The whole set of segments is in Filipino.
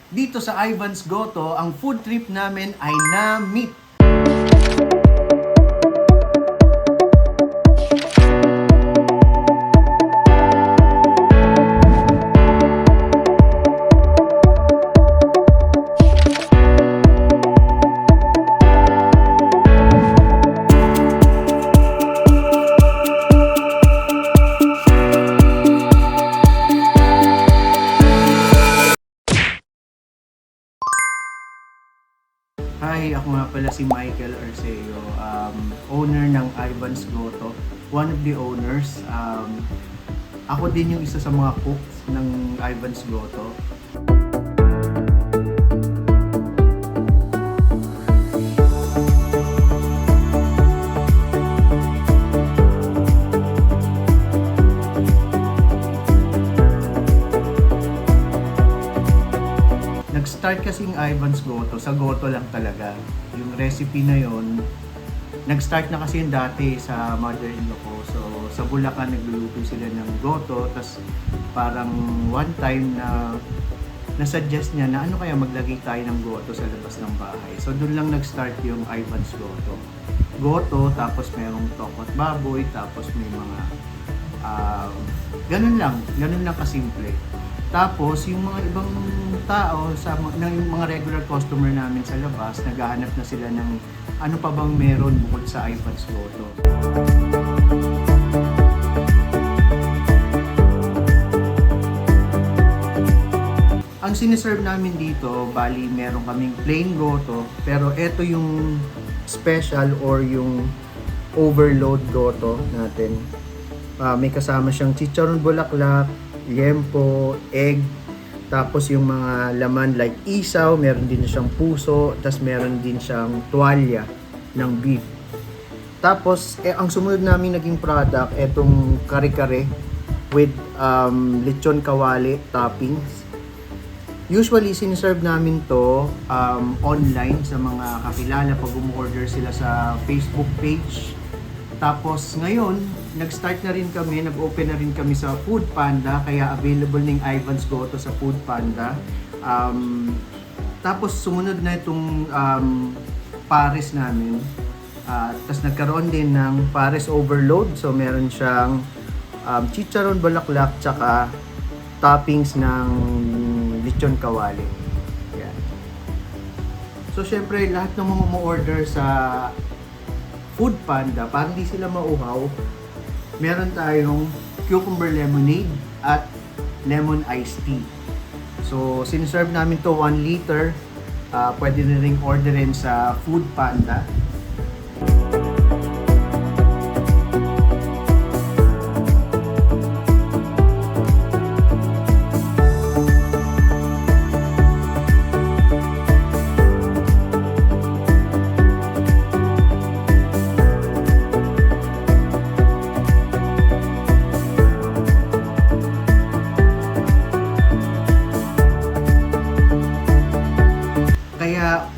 Dito sa Ivan's Goto, ang food trip namin ay na-meet. Hi, ako nga pala si Michael Arceo, owner ng Ivan's Goto, one of the owners. Ako din yung isa sa mga cooks ng Ivan's Goto. Nag-start kasing Ivan's Goto, sa Goto lang talaga. Yung recipe na yon, nag-start na kasi yun dati sa mother-in-law ko. So, sa Bulacan, nagluluto sila ng Goto. Tapos, parang one time na nasuggest niya na ano kaya maglagay tayo ng Goto sa labas ng bahay. So, doon lang nag-start yung Ivan's Goto. Goto, tapos merong tokot baboy, tapos may mga ganun lang kasimple. Tapos, yung mga ibang tao, yung mga regular customer namin sa labas, naghahanap na sila ng ano pa bang meron bukod sa Ivan's Goto. Ang siniserve namin dito, bali meron kaming plain Goto, pero ito yung special or yung overload Goto natin. May kasama siyang chicharon bulaklak, liempo, egg, tapos yung mga laman like isaw, meron din siyang puso, tapos meron din siyang tuwalya ng beef. Tapos, ang sumunod namin naging product, etong kare-kare with lechon kawali toppings. Usually, siniserve namin to online sa mga kakilala pag umorder sila sa Facebook page. Tapos ngayon, nag-start na rin kami, nag-open na rin kami sa Food Panda, kaya available ng Ivan's Goto sa Food Panda. Tapos sumunod na itong pares namin. Tapos nagkaroon din ng pares overload, so meron siyang chicharon bulaklak tsaka toppings ng lechon kawali. Yan. So syempre lahat ng mga order sa Food Panda, para hindi sila mauhaw, meron tayong cucumber lemonade at lemon iced tea. So, siniserve namin to 1 liter. Pwede na rin orderin sa Food Panda.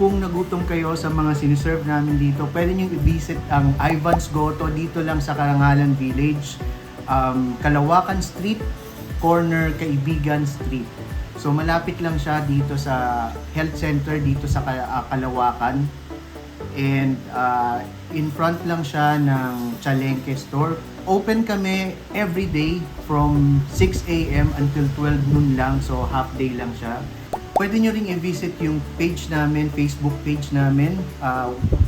Kung nagutom kayo sa mga siniserve namin dito, pwede nyo i-visit ang Ivan's Goto dito lang sa Karangalan Village, Kalawakan Street, corner Kaibigan Street. So malapit lang siya dito sa health center dito sa Kalawakan, and in front lang siya ng Chalengke store. Open kami every day from 6 a.m. until 12 noon lang, so half day lang siya. Pwede nyo ring i-visit yung page namin, Facebook page namin.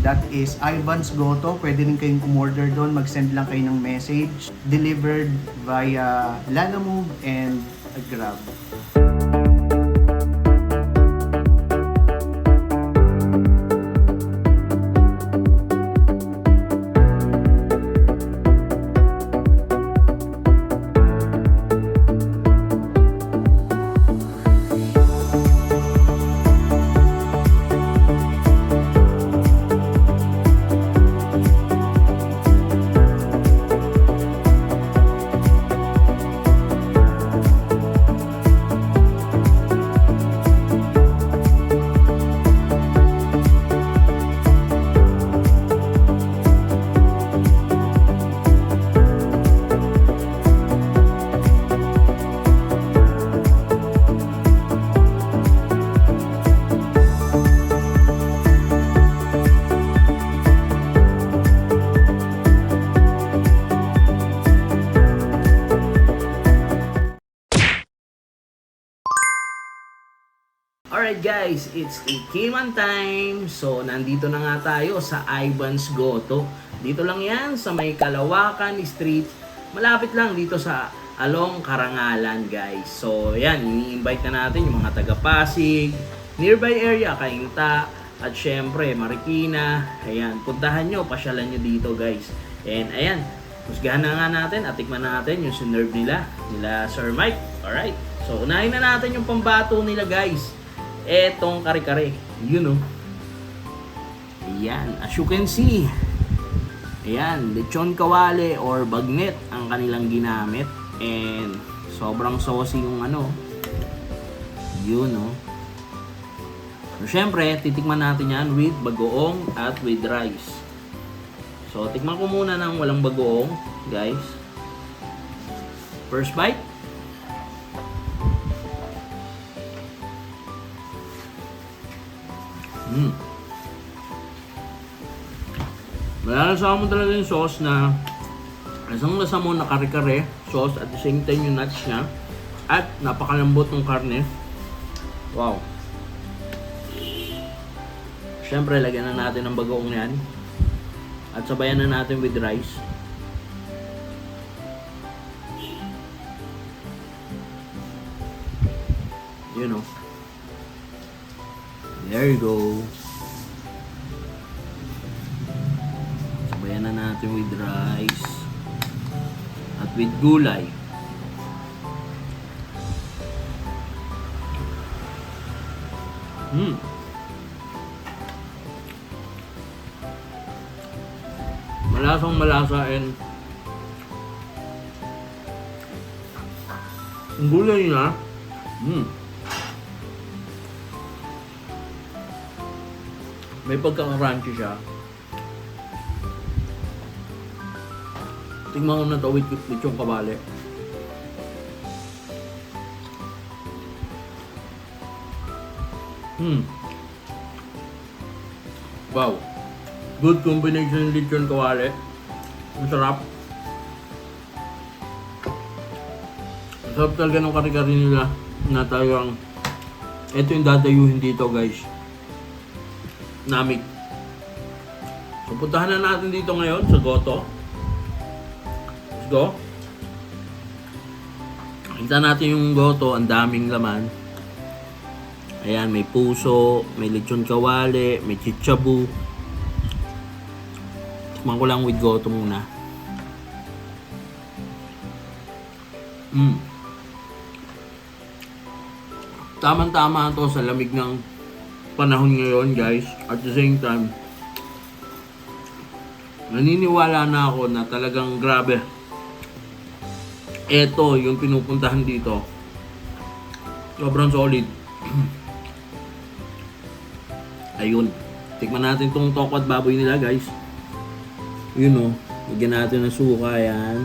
That is Ivan's Goto. Pwede rin kayong umorder doon. Mag-send lang kayo ng message. Delivered via Lalamove and Grab. Alright guys, it's Ikiman time. So nandito na nga tayo sa Ivan's Goto. Dito lang yan sa may Kalawakan Street. Malapit lang dito sa Along Karangalan guys. So yan, ini-invite na natin yung mga taga Pasig, nearby area, Cainta, at syempre Marikina. Ayan, puntahan nyo, pasyalan nyo dito guys. And ayan, husgahan na nga natin at tikman natin yung sinerve nila Sir Mike. Alright, so unahin na natin yung pambato nila guys. Etong kare-kare, yun o. Ayan, as you can see, ayan, lechon kawale or bagnet ang kanilang ginamit. And sobrang saucy yung ano, yun o. So syempre, titikman natin yan with bagoong at with rice. So tikman ko muna ng walang bagoong guys. First bite. Malalasa mo talaga yung sauce na lasang-lasa mo na kare-kare sauce at the same time yung nuts niya at napakalambot ng karne. Wow. Siyempre, lagyan na natin ng bagoong yan at sabayan na natin with rice. You know. There you go. Sabayan na natin with rice at with gulay. Malasang malasa and ang gulay niya, may pagkaka-crunchy siya. Tingnan ko na ito with lechong kawali. Wow. Good combination ng lechon kawali. Ang sarap. Ang sarap talaga ng kare-kare nila na talagang ito yung dadayuhin dito guys. Namig. So puntahan na natin dito ngayon sa Goto. Let's go. Kita natin yung Goto, ang daming laman. Ayan, may puso, may lechon kawali, may chichabu. Tikman ko lang with Goto muna. Tama-tama to sa lamig ng panahon ngayon guys. At the same time, naniniwala na ako na talagang grabe. Ito yung pinupuntahan dito. Sobrang solid. Ayun. Tikman natin tong tokwat baboy nila guys. Yun o. Lagyan natin ng suka yan.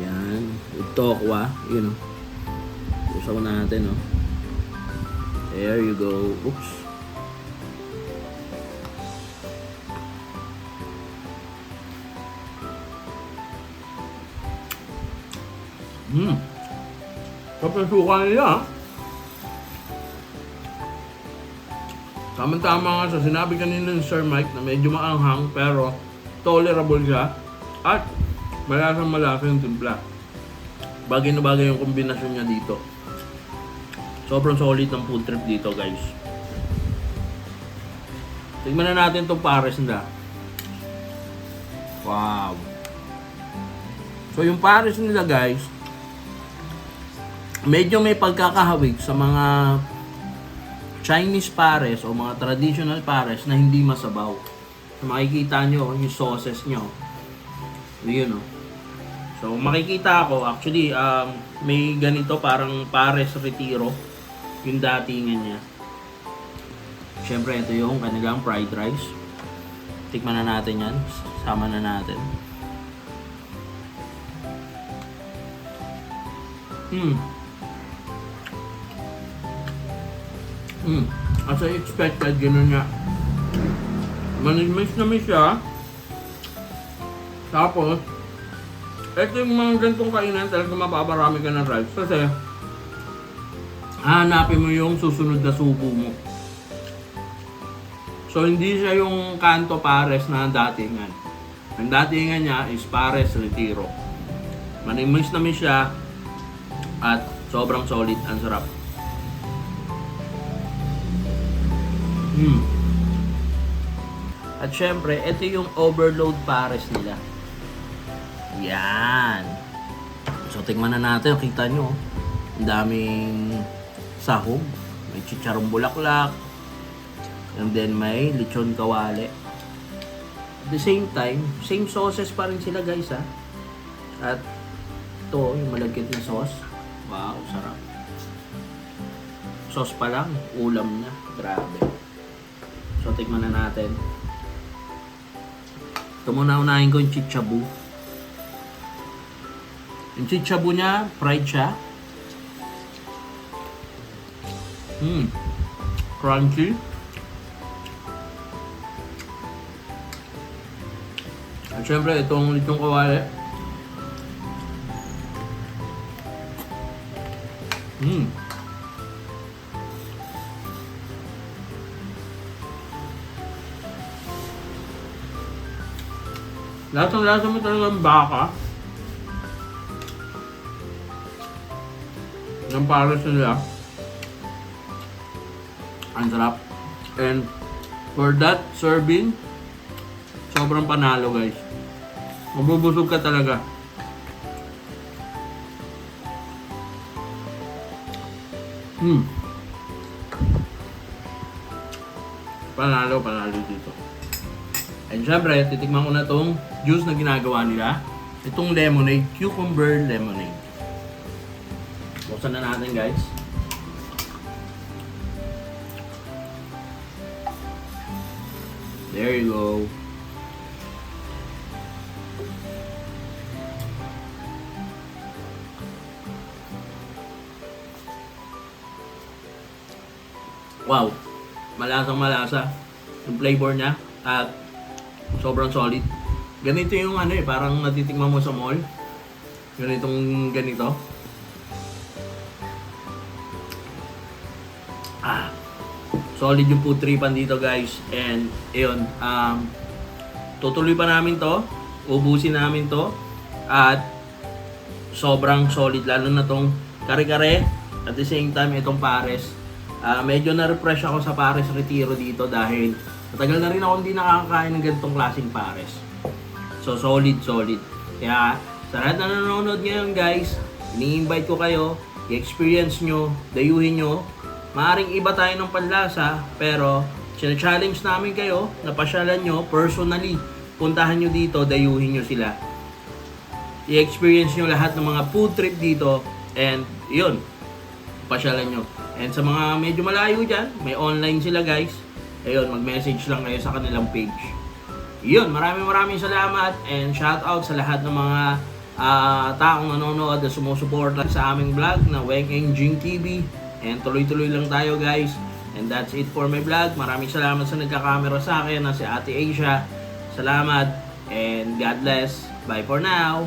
Yan. With tokwa. Yun o. Usaw natin o. There you go. Oops. Kapag suka nila. Tama-tama nga sa sinabi kanina ni Sir Mike na medyo maanghang pero tolerable siya. At malasang-malasa yung timpla. Bagay na bagay yung kombinasyon niya dito. Sobrang solid ng food trip dito guys. Tignan na natin itong pares nila. Wow. So yung pares nila guys, medyo may pagkakahawig sa mga Chinese pares o mga traditional pares na hindi masabaw. So makikita nyo yung sauces nyo. Yun o. So makikita ako actually may ganito parang pares retiro yung datingan niya. Syempre ito yung kanilang fried rice. Tikman na natin yan. Sama na natin. As I expected, gano'n nga. Manimis na siya. Tapos, ito yung mga ganitong kainan, talaga mapaparami ka ng rice. Kasi, hanapin mo yung susunod na subo mo. So, hindi siya yung Kanto Pares na datingan. Ang datingan niya is Pares Retiro. Manimis na siya at sobrang solid. Ang sarap. At syempre, ito yung overload Pares nila. Yan. So, tingnan na natin. Kita nyo, ang daming sahog. May chicharong bulaklak. And then may lechon kawali. At the same time, same sauces pa rin sila guys ha. At ito, yung malagkit na sauce. Wow, sarap. Sauce pa lang, ulam na. Grabe. So, tikman na natin. Ito muna unahin ko yung chichabu. Yung chichabu niya, fried siya. Crunchy. At syempre, itong lechong kawali. Lasang-lasa mo talaga ang baka. Ng pares nila. Ang sarap. And for that serving, sobrang panalo guys. Mabubusog ka talaga. Panalo dito. And syempre, titikman ko na tong juice na ginagawa nila. Itong lemonade, cucumber lemonade. Buksan na natin guys. There you go. Wow, malasang malasa yung flavor niya at sobrang solid. Ganito yung parang natitikman mo sa mall. Ganitong ganito. Solid yung food tripan dito guys. And ayun, tutuloy pa namin to. Ubusin namin to. At sobrang solid lalo na tong kare-kare. At the same time itong pares. Medyo na-refresh ako sa Pares Retiro dito dahil matagal na rin ako hindi nakakakain ng ganitong klaseng pares. So, solid. Kaya, sa lahat na nanonood ngayon guys, ini-invite ko kayo, i-experience nyo, dayuhin nyo. Maaring iba tayo ng panlasa, pero challenge namin kayo, napasyalan nyo, personally, puntahan nyo dito, dayuhin nyo sila. I-experience nyo lahat ng mga food trip dito, and yun, pasyalan nyo. And sa mga medyo malayo dyan, may online sila guys. Ayun, mag-message lang kayo sa kanilang page. Yun, maraming salamat and shout out sa lahat ng mga taong nanonood na sumusuporta sa aming vlog na Weng Enjing TV. And tuloy-tuloy lang tayo guys. And that's it for my vlog. Maraming salamat sa nagkakamera sa akin na si Ate Asia. Salamat and God bless. Bye for now.